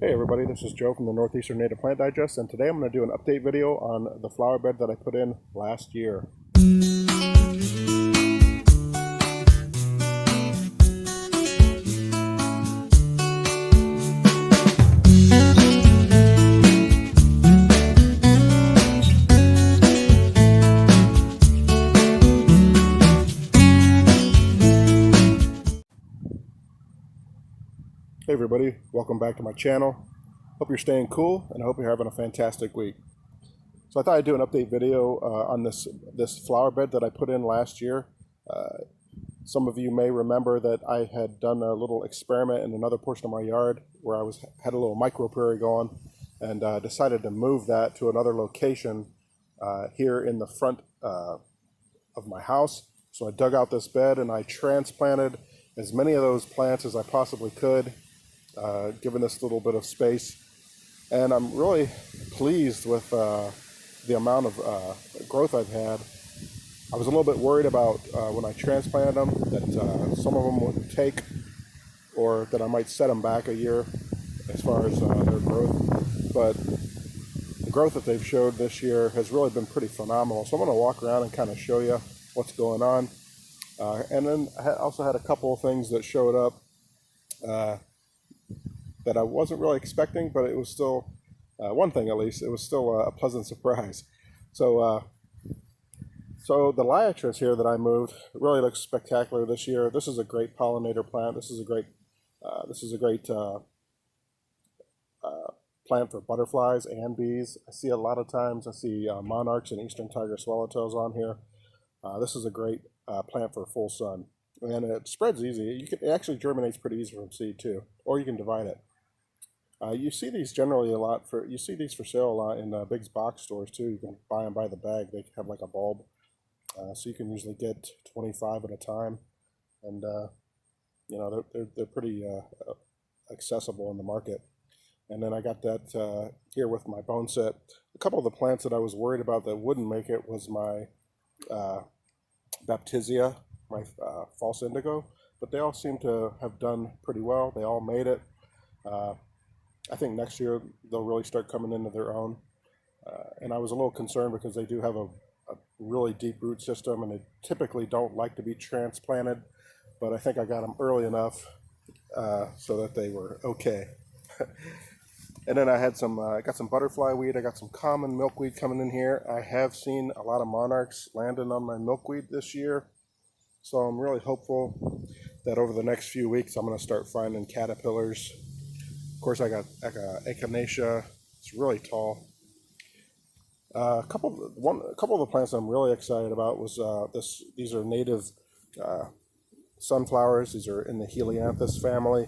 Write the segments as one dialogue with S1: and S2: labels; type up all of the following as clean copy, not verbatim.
S1: Hey everybody, this is Joe from the Northeastern Native Plant Digest, and today I'm going to do an update video on the flower bed that I put in last year. Hey everybody, welcome back to my channel. Hope you're staying cool, and I hope you're having a fantastic week. So I thought I'd do an update video on this flower bed that I put in last year. Some of you may remember that I had done a little experiment in another portion of my yard where I had a little micro prairie going, and decided to move that to another location here in the front of my house. So I dug out this bed and I transplanted as many of those plants as I possibly could, given this little bit of space. And I'm really pleased with the amount of growth I've had. I was a little bit worried about when I transplanted them that some of them would take, or that I might set them back a year as far as their growth. But the growth that they've showed this year has really been pretty phenomenal. So I'm going to walk around and kind of show you what's going on. And then I also had a couple of things that showed up that I wasn't really expecting, but it was still, one thing at least, it was still a pleasant surprise. So the liatris here that I moved really looks spectacular this year. This is a great pollinator plant. This is a great plant for butterflies and bees. I see a lot of times, I see monarchs and eastern tiger swallowtails on here. This is a great plant for full sun, and it spreads easy. It actually germinates pretty easy from seed too, or you can divide it. You see these generally a lot you see these for sale a lot in Big's box stores too. You can buy them by the bag. They have like a bulb, so you can usually get 25 at a time, and you know, they're pretty accessible in the market. And then I got that here with my bone set. A couple of the plants that I was worried about that wouldn't make it was my Baptisia, my false indigo, but they all seem to have done pretty well. They all made it. I think next year they'll really start coming into their own. And I was a little concerned because they do have a really deep root system, and they typically don't like to be transplanted, but I think I got them early enough so that they were okay. And then I had I got some butterfly weed. I got some common milkweed coming in here. I have seen a lot of monarchs landing on my milkweed this year, so I'm really hopeful that over the next few weeks I'm going to start finding caterpillars. Of course, I got Echinacea. It's really tall. A couple of the plants I'm really excited about was these are native sunflowers. These are in the Helianthus family.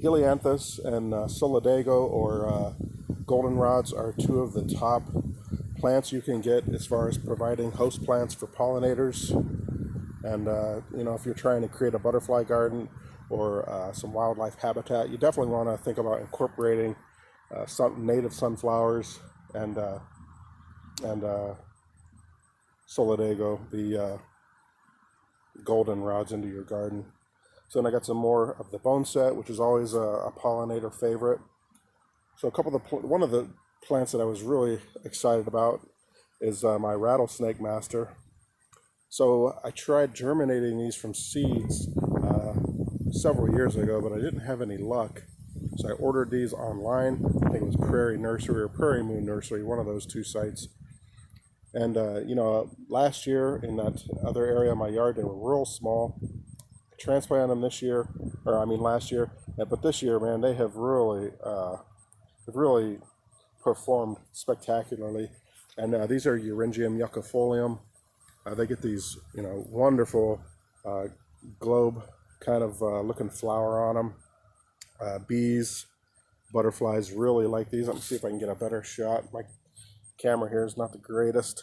S1: Helianthus and Solidago, or goldenrods, are two of the top plants you can get as far as providing host plants for pollinators. And you know, if you're trying to create a butterfly garden or some wildlife habitat, you definitely want to think about incorporating some native sunflowers and Solidago, the goldenrods, into your garden. So then I got some more of the bone set, which is always a pollinator favorite. So one of the plants that I was really excited about is my Rattlesnake Master. So I tried germinating these from seeds several years ago, but I didn't have any luck. So I ordered these online. I think it was Prairie Nursery or Prairie Moon Nursery, one of those two sites. And you know, last year in that other area of my yard, they were real small. Transplanted them last year, but this year, man, they have really performed spectacularly. And these are Euringium yuccifolium. They get these, you know, wonderful globe kind of looking flower on them. Bees, butterflies really like these. Let me see if I can get a better shot. My camera here is not the greatest.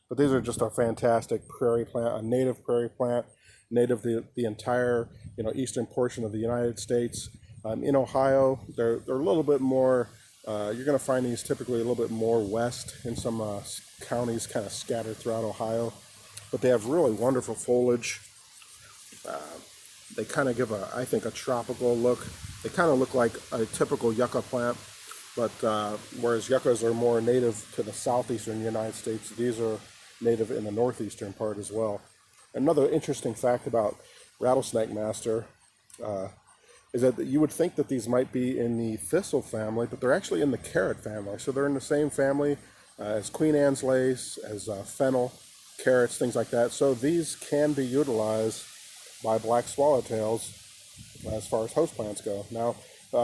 S1: But these are just a fantastic prairie plant, a native prairie plant, native to the entire, you know, eastern portion of the United States. In Ohio, they're a little bit more, you're going to find these typically a little bit more west in some counties kind of scattered throughout Ohio. But they have really wonderful foliage. They kind of give I think, a tropical look. They kind of look like a typical yucca plant, but whereas yuccas are more native to the southeastern United States, these are native in the northeastern part as well. Another interesting fact about Rattlesnake Master is that you would think that these might be in the thistle family, but they're actually in the carrot family. So they're in the same family as Queen Anne's lace, as fennel, carrots, things like that. So these can be utilized by black swallowtails as far as host plants go. Now,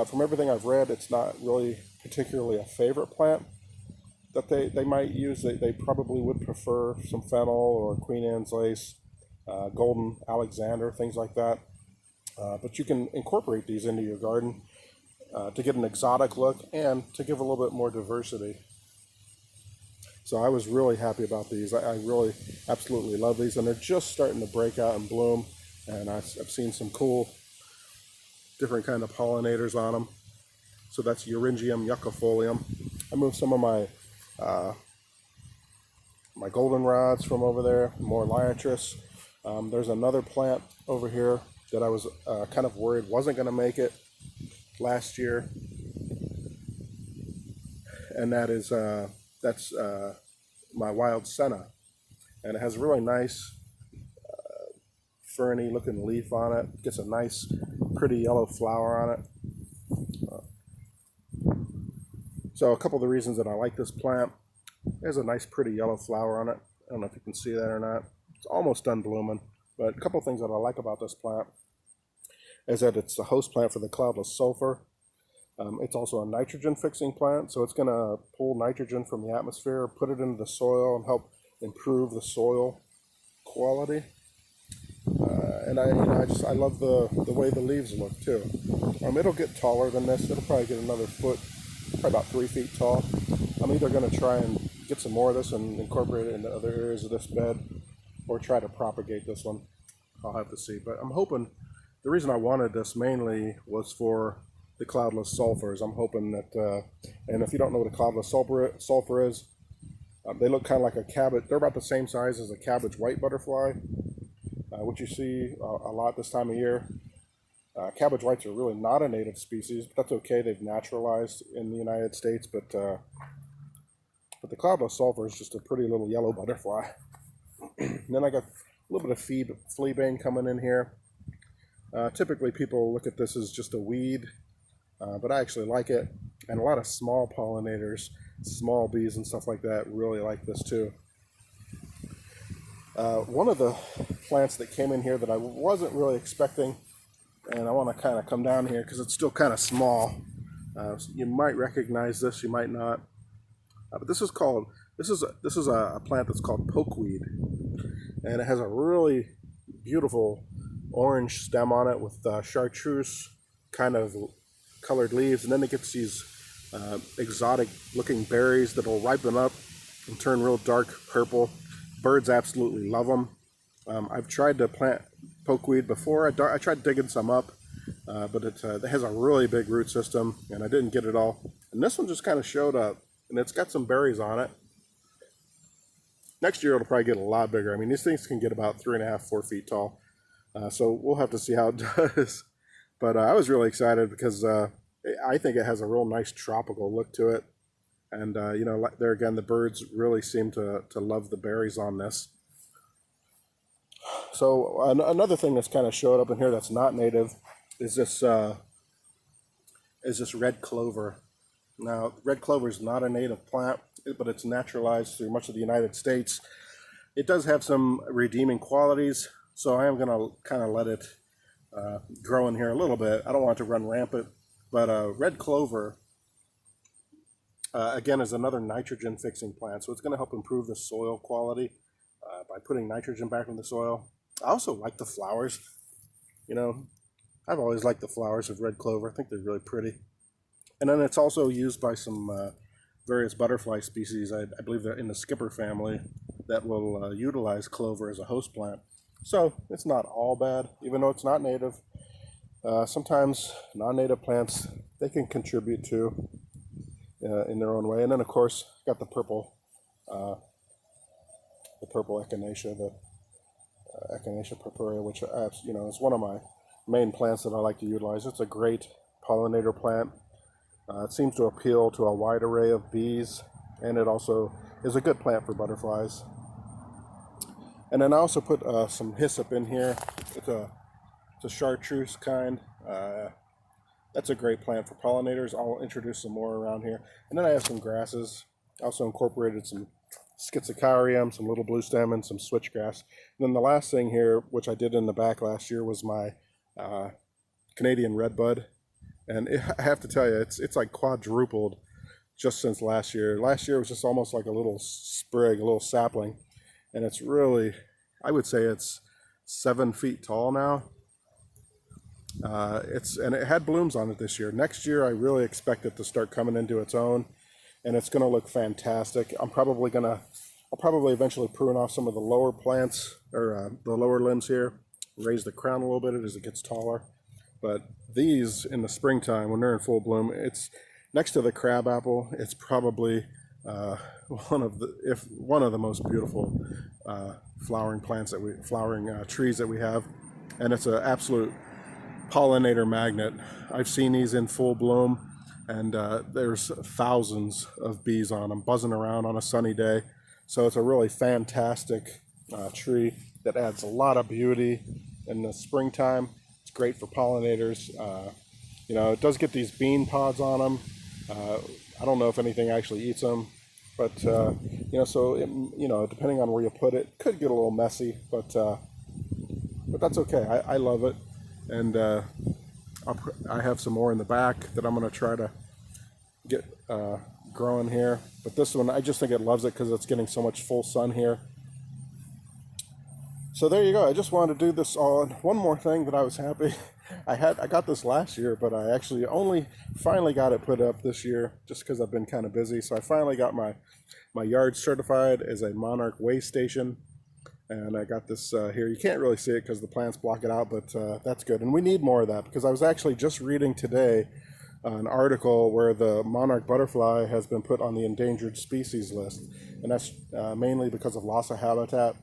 S1: from everything I've read, it's not really particularly a favorite plant that they might use. They probably would prefer some fennel or Queen Anne's lace, golden Alexander, things like that. But you can incorporate these into your garden to get an exotic look and to give a little bit more diversity. So I was really happy about these. I really absolutely love these, and they're just starting to break out and bloom. And I've seen some cool different kind of pollinators on them. So that's Euringium yuccafolium. I moved some of my my goldenrods from over there, more liatris. There's another plant over here that I was kind of worried wasn't going to make it last year, and that's my Wildcena, and it has a really nice ferny looking leaf on it. Gets a nice pretty yellow flower on it. So a couple of the reasons that I like this plant, there's a nice pretty yellow flower on it. I don't know if you can see that or not. It's almost done blooming. But a couple of things that I like about this plant is that it's a host plant for the cloudless sulfur. It's also a nitrogen fixing plant, so it's going to pull nitrogen from the atmosphere, put it into the soil, and help improve the soil quality. And I love the way the leaves look too. It'll get taller than this. It'll probably get another foot, probably about 3 feet tall. I'm either going to try and get some more of this and incorporate it into other areas of this bed, or try to propagate this one. I'll have to see. But I'm hoping, the reason I wanted this mainly was for the cloudless sulfurs. I'm hoping that, and if you don't know what a cloudless sulfur is, they look kind of like a cabbage. They're about the same size as a cabbage white butterfly, which you see a lot this time of year. Cabbage whites are really not a native species, but that's okay. They've naturalized in the United States, but the cloudless sulfur is just a pretty little yellow butterfly. And then I got a little bit of flea bane coming in here. Typically people look at this as just a weed, but I actually like it. And a lot of small pollinators, small bees and stuff like that really like this too. One of the plants that came in here that I wasn't really expecting, and I want to kind of come down here because it's still kind of small. So you might recognize this, you might not. But this is a plant that's called Pokeweed, and it has a really beautiful orange stem on it with chartreuse kind of colored leaves, and then it gets these exotic looking berries that will ripen up and turn real dark purple. Birds absolutely love them. I've tried to plant pokeweed before. I tried digging some up, but it has a really big root system, and I didn't get it all. And this one just kind of showed up, and it's got some berries on it. Next year it'll probably get a lot bigger. I mean, these things can get about 3.5, 4 feet tall. So we'll have to see how it does. But I was really excited because I think it has a real nice tropical look to it. And, you know, there again, the birds really seem to love the berries on this. So another thing that's kind of showed up in here that's not native is this red clover. Now, red clover is not a native plant, but it's naturalized through much of the United States. It does have some redeeming qualities, so I am going to kind of let it grow in here a little bit. I don't want it to run rampant, but red clover, again, is another nitrogen fixing plant, so it's going to help improve the soil quality by putting nitrogen back in the soil. I also like the flowers. You know, I've always liked the flowers of red clover. I think they're really pretty. And then it's also used by some various butterfly species, I believe they're in the skipper family, that will utilize clover as a host plant. So it's not all bad, even though it's not native. Sometimes non-native plants, they can contribute to in their own way. And then of course, got the purple Echinacea, the Echinacea purpurea, which you know is one of my main plants that I like to utilize. It's a great pollinator plant. It seems to appeal to a wide array of bees, and it also is a good plant for butterflies. And then I also put some hyssop in here. It's a chartreuse kind. That's a great plant for pollinators. I'll introduce some more around here. And then I have some grasses. I also incorporated some schizocarium, some little blue stem, and some switchgrass. And then the last thing here, which I did in the back last year, was my Canadian redbud. And I have to tell you, it's like quadrupled just since last year. Last year was just almost like a little sprig, a little sapling. And it's really, I would say it's 7 feet tall now. And it had blooms on it this year. Next year, I really expect it to start coming into its own, and it's going to look fantastic. I'll probably eventually prune off some of the lower plants, or the lower limbs here, raise the crown a little bit as it gets taller. But these, in the springtime, when they're in full bloom, it's next to the crabapple. It's probably one of the most beautiful flowering trees that we have, and it's an absolute pollinator magnet. I've seen these in full bloom, and there's thousands of bees on them buzzing around on a sunny day. So it's a really fantastic tree that adds a lot of beauty in the springtime. It's great for pollinators. You know, it does get these bean pods on them. I don't know if anything actually eats them, but you know, so you know, depending on where you put it, could get a little messy, but that's okay. I love it. And I have some more in the back that I'm going to try to get growing here. But this one, I just think it loves it because it's getting so much full sun here. So there you go. I just wanted to do this on one more thing that I was happy. I got this last year, but I actually only finally got it put up this year just because I've been kind of busy. So I finally got my yard certified as a Monarch way station. And I got this here. You can't really see it because the plants block it out, but that's good. And we need more of that because I was actually just reading today an article where the monarch butterfly has been put on the endangered species list. And that's mainly because of loss of habitat,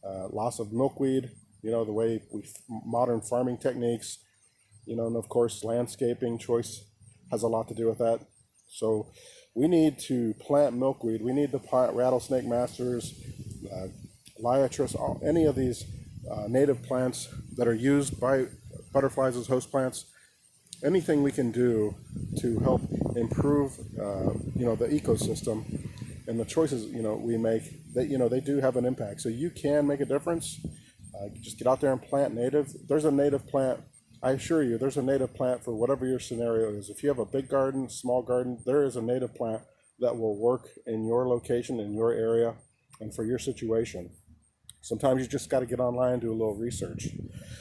S1: loss of milkweed, you know, the way modern farming techniques, you know, and of course landscaping choice has a lot to do with that. So we need to plant milkweed. We need to plant Rattlesnake Masters, Liatris, any of these native plants that are used by butterflies as host plants. Anything we can do to help improve, you know, the ecosystem and the choices, you know, we make, that, you know, they do have an impact. So you can make a difference. Just get out there and plant native. There's a native plant. I assure you, there's a native plant for whatever your scenario is. If you have a big garden, small garden, there is a native plant that will work in your location, in your area, and for your situation. Sometimes you just got to get online and do a little research.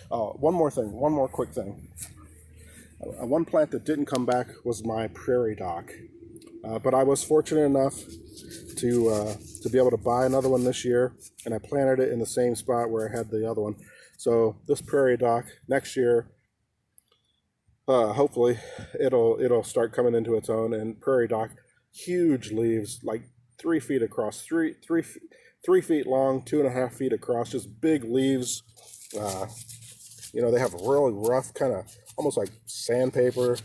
S1: One more quick thing. One plant that didn't come back was my prairie dock. But I was fortunate enough to be able to buy another one this year, and I planted it in the same spot where I had the other one. So this prairie dock, next year, hopefully it'll start coming into its own. And prairie dock, huge leaves, like 3 feet across, 3 feet long, 2.5 feet across, just big leaves. You know, they have really rough, kind of almost like sandpaper.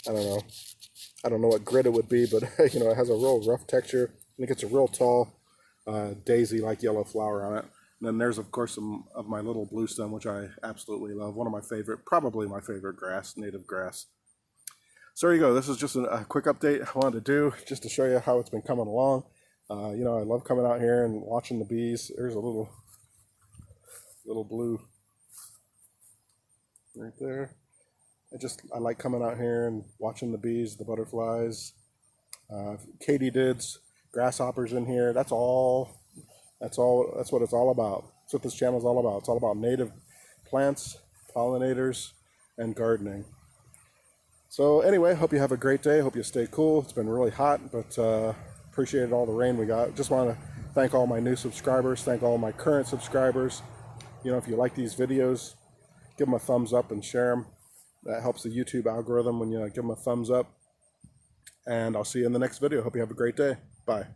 S1: I don't know what grit it would be, but you know, it has a real rough texture, and it gets a real tall daisy-like yellow flower on it. And then there's, of course, some of my little blue stem, which I absolutely love. One of my favorite, probably my favorite grass, native grass. So there you go. This is just a quick update I wanted to do just to show you how it's been coming along. You know, I love coming out here and watching the bees. There's a little blue right there. I like coming out here and watching the bees, the butterflies, katydids, grasshoppers in here. That's what it's all about. That's what this channel is all about. It's all about native plants, pollinators, and gardening. So anyway, hope you have a great day. Hope you stay cool. It's been really hot, but appreciated all the rain we got. Just want to thank all my new subscribers, thank all my current subscribers. You know, if you like these videos, give them a thumbs up and share them. That helps the YouTube algorithm when you give them a thumbs up. And I'll see you in the next video. Hope you have a great day. Bye.